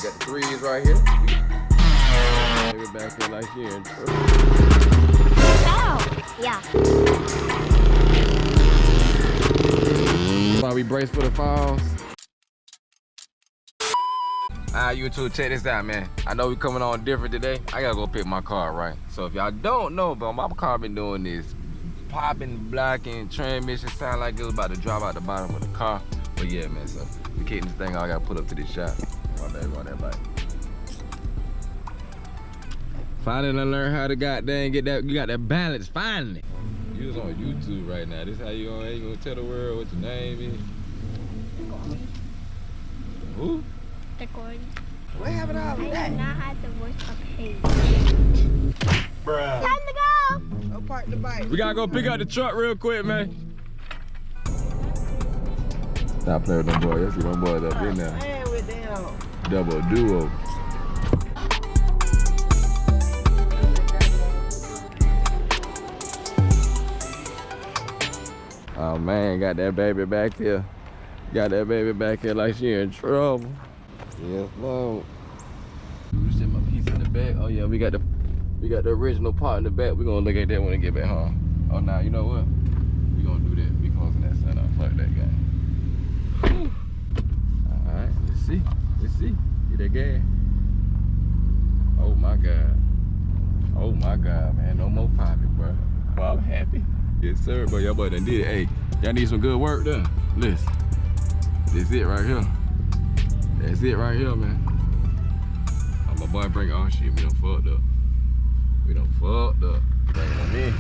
got the threes right here. Maybe back here like here. Oh, yeah. While we brace for the falls. Alright, YouTube, check this out, man. I know we coming on different today. I gotta go pick my car, right? So if y'all don't know, but my car been doing this popping, blocking, transmission sound like it was about to drop out the bottom of the car. But yeah, man, so we kicking this thing, I gotta put up to this shop. My bad, run that bike. Finally learn how to goddamn get that, you got that balance, finally. You was on YouTube right now. This how you gonna tell the world what your name is? Who? Recording. What happened to all of I that? do not have the voice of page. Bruh. Time to go! Go park the bike. We gotta go pick up the truck real quick, man. Stop playing with them boys. You see them boys up in there. Man with them. Double duo. Oh man, got that baby back here. Got that baby back here like she in trouble. Yes, Lord. We set my piece in the back. Oh yeah, we got the original part in the back. We're gonna look at that when we get back home. Oh now, you know what? We gonna do that. We closing that sun off like that guy. Alright, let's see. Let's see. Get that gas. Oh my God. Oh my God, man. No more popping, bro. Well, I'm happy. Yes, sir, but y'all boy done did it. Hey, y'all need some good work done. Listen. This it right here. That's it right here, man. Oh, my boy bring all shit. We done fucked up. We done fucked up. Bring them in.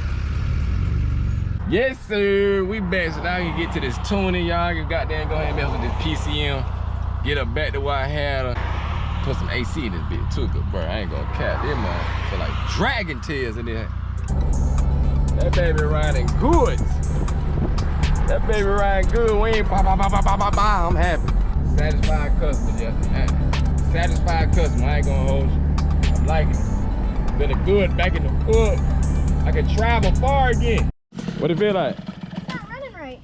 Yes, sir. We back. So now I can get to this tuning, y'all. You goddamn go ahead and mess with this PCM. Get her back to where I had her. Put some AC in this bitch too, cause bro, I ain't gonna cap this man. Feel like dragon tears in there. That baby riding good. That baby riding good. We ain't pop. I'm happy. Satisfied customer, yes. Satisfied customer. I ain't gonna hold you. I'm liking it. Been a good back in the foot. I can travel far again. What it feel like? It's not running right.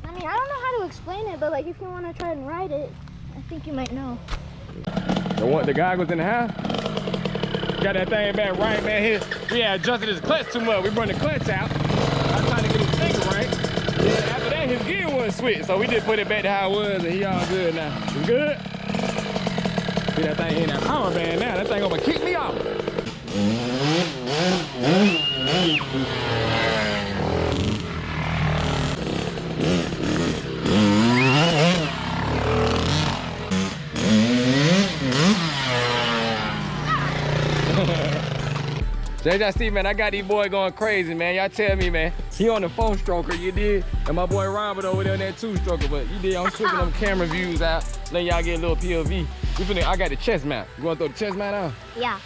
I mean, I don't know how to explain it, but like if you want to try and ride it, I think you might know. The guy was in the house. Got that thing back right, man. Here, we had adjusted his clutch too much. We brought the clutch out. I'm trying to get his finger right. Then after that, his gear wasn't switched. So we just put it back to how it was, and he all good now. You good? See that thing in that power band now. That thing gonna kick me off. So y'all see, man, I got these boys going crazy, man. Y'all tell me, man. He on the 4-stroker, you did? And my boy Robert over there on that 2-stroker, but you did. I'm switching them camera views out, letting y'all get a little POV. I got the chest mount. You wanna throw the chest mount on? Yeah.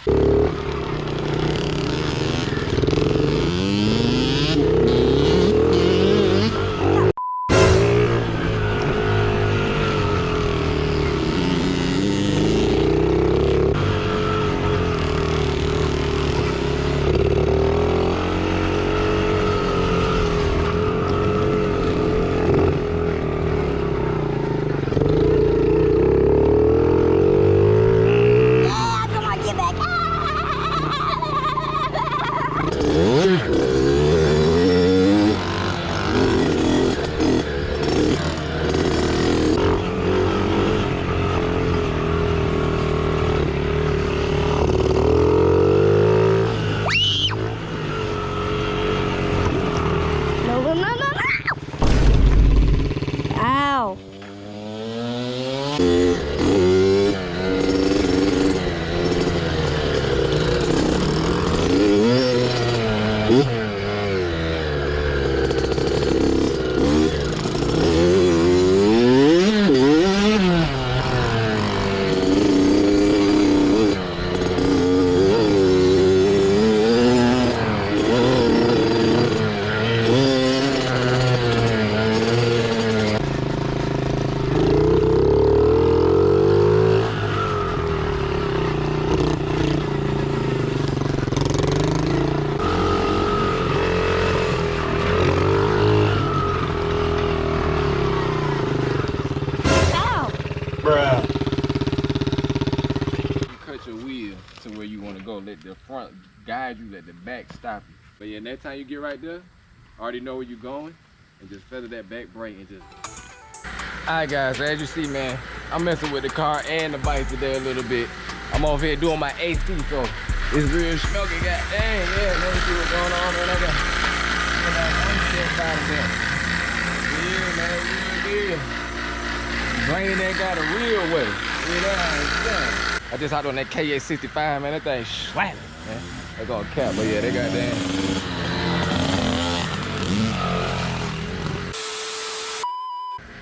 Ow. gonna let the front guide you, let the back stop you. But yeah, next time you get right there, already know where you're going, and just feather that back brake and just. Alright guys, as you see, man, I'm messing with the car and the bike today a little bit. I'm over here doing my AC, so it's real smoky. God dang, yeah, let me see what's going on, man. I got yeah, man, real deal. Draining that guy the real way. You know what I'm saying? I just hopped on that KA65, man. That thing slapping, man. They gonna cap, but yeah, they got damn.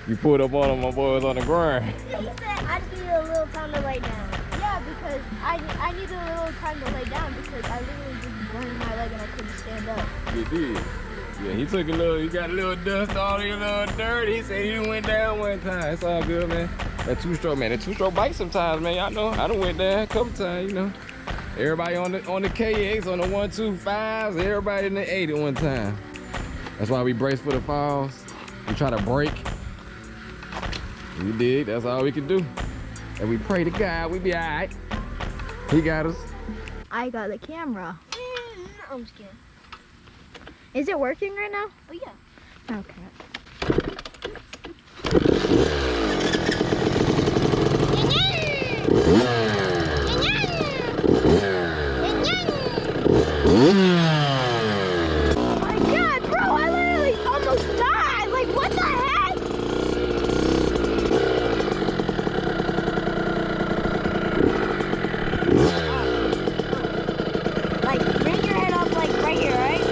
You pulled up on them, my boy was on the ground. He said I just needed a little time to lay down. Yeah, because I needed a little time to lay down because I literally just burned my leg and I couldn't stand up. You did. Yeah, he took he got a little dust on it, a little dirt. He said he went down one time. It's all good, man. That two-stroke, man. The two-stroke bike sometimes, man. Y'all know, I done went down a couple times, you know. Everybody on the KX, on the 125s, everybody in the 8 at one time. That's why we brace for the falls. We try to brake. We did, that's all we can do. And we pray to God, we be all right. He got us. I got the camera. I'm just kidding. Is it working right now? Oh yeah. Okay. Oh my God, bro, I literally almost died. Like, what the heck? Like, bring your head up, like, right here, right?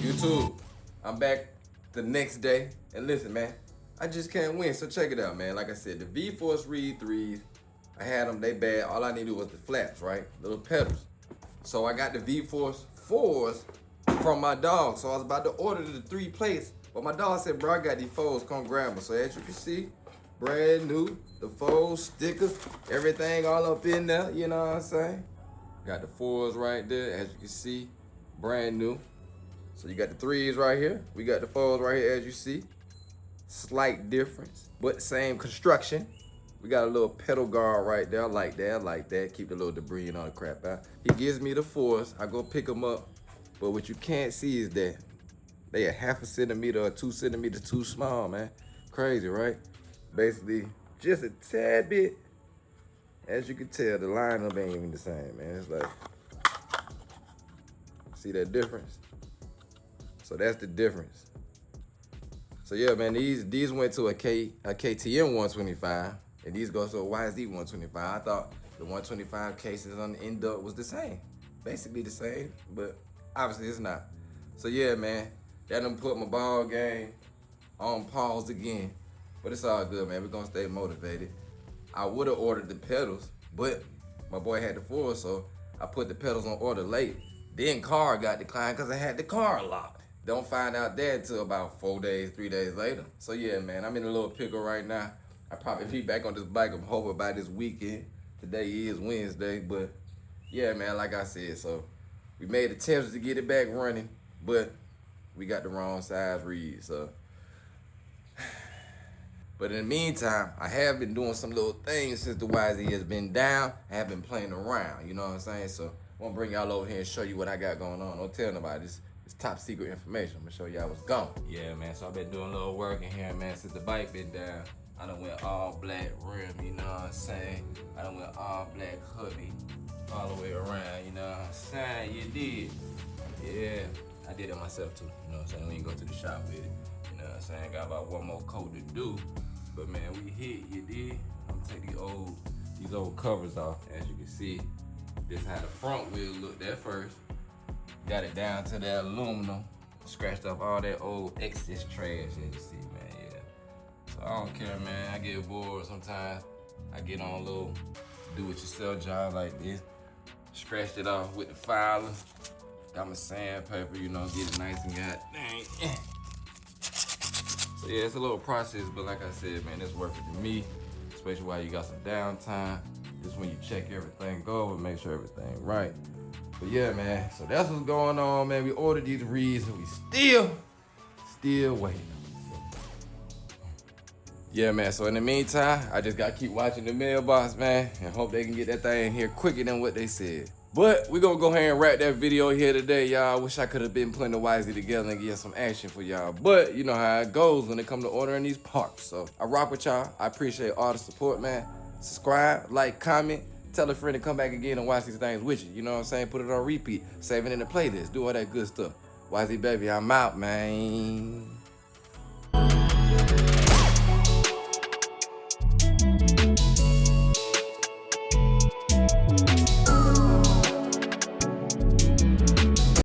YouTube, I'm back the next day. And listen, man, I just can't win. So check it out, man. Like I said, the V-Force Reed 3s, I had them, they bad. All I needed was the flaps, right? Little pedals. So I got the V-Force 4s from my dog. So I was about to order the 3 plates, but my dog said, bro, I got these 4s, come grab them. So as you can see, brand new, the 4s, stickers, everything all up in there, you know what I'm saying? Got the 4s right there, as you can see, brand new. So you got the 3s right here. We got the 4s right here, as you see. Slight difference, but same construction. We got a little pedal guard right there. I like that. Keep the little debris and all the crap out. He gives me the 4s. I go pick them up. But what you can't see is that they are 1/2 centimeter or 2 centimeters too small, man. Crazy, right? Basically, just a tad bit. As you can tell, the lineup ain't even the same, man. It's like, see that difference? So that's the difference. So yeah, man, these went to a KTM 125, and these go to a YZ125. I thought the 125 cases on the induct was the same, basically the same, but obviously it's not. So yeah, man, that done put my ball game on pause again, but it's all good, man. We're gonna stay motivated. I would have ordered the pedals, but my boy had the 4, so I put the pedals on order late. Then car got declined because I had the car locked. Don't find out that until about 4 days, 3 days later. So yeah, man, I'm in a little pickle right now. I probably be back on this bike, I'm hoping by this weekend. Today is Wednesday, but yeah, man, like I said, so we made attempts to get it back running, but we got the wrong size read, so. But in the meantime, I have been doing some little things since the YZ has been down. I have been playing around, you know what I'm saying? So I'm gonna bring y'all over here and show you what I got going on. Don't tell nobody, it's top secret information. I'm gonna show y'all what's gone. Yeah, man, so I've been doing a little work in here, man, since the bike been down. I done went all black rim, you know what I'm saying? I done went all black hoodie all the way around, you know what I'm saying? You did. Yeah, I did it myself too, you know what I'm saying? We ain't go to the shop with it, you know what I'm saying? Got about one more coat to do, but man, we hit, you did. I'm gonna take these old covers off. As you can see, this is how the front wheel looked at first. Got it down to that aluminum. Scratched off all that old excess trash, as you see, man, yeah. So I don't care, man. I get bored sometimes. I get on a little do-it-yourself job like this. Scratched it off with the filer. Got my sandpaper, you know, get it nice and got dang. So yeah, it's a little process, but like I said, man, it's worth it to me, especially while you got some downtime. Just when you check everything over, make sure everything right. But yeah, man, so that's what's going on, man. We ordered these reeds and we still waiting. Yeah, man, so in the meantime, I just gotta keep watching the mailbox, man, and hope they can get that thing here quicker than what they said. But we gonna go ahead and wrap that video here today, y'all. Wish I could have been putting the YZ together and get some action for y'all. But you know how it goes when it comes to ordering these parts. So I rock with y'all. I appreciate all the support, man. Subscribe, like, comment. Tell a friend to come back again and watch these things with you. You know what I'm saying? Put it on repeat. Save it in the playlist. Do all that good stuff. YZ baby, I'm out, man.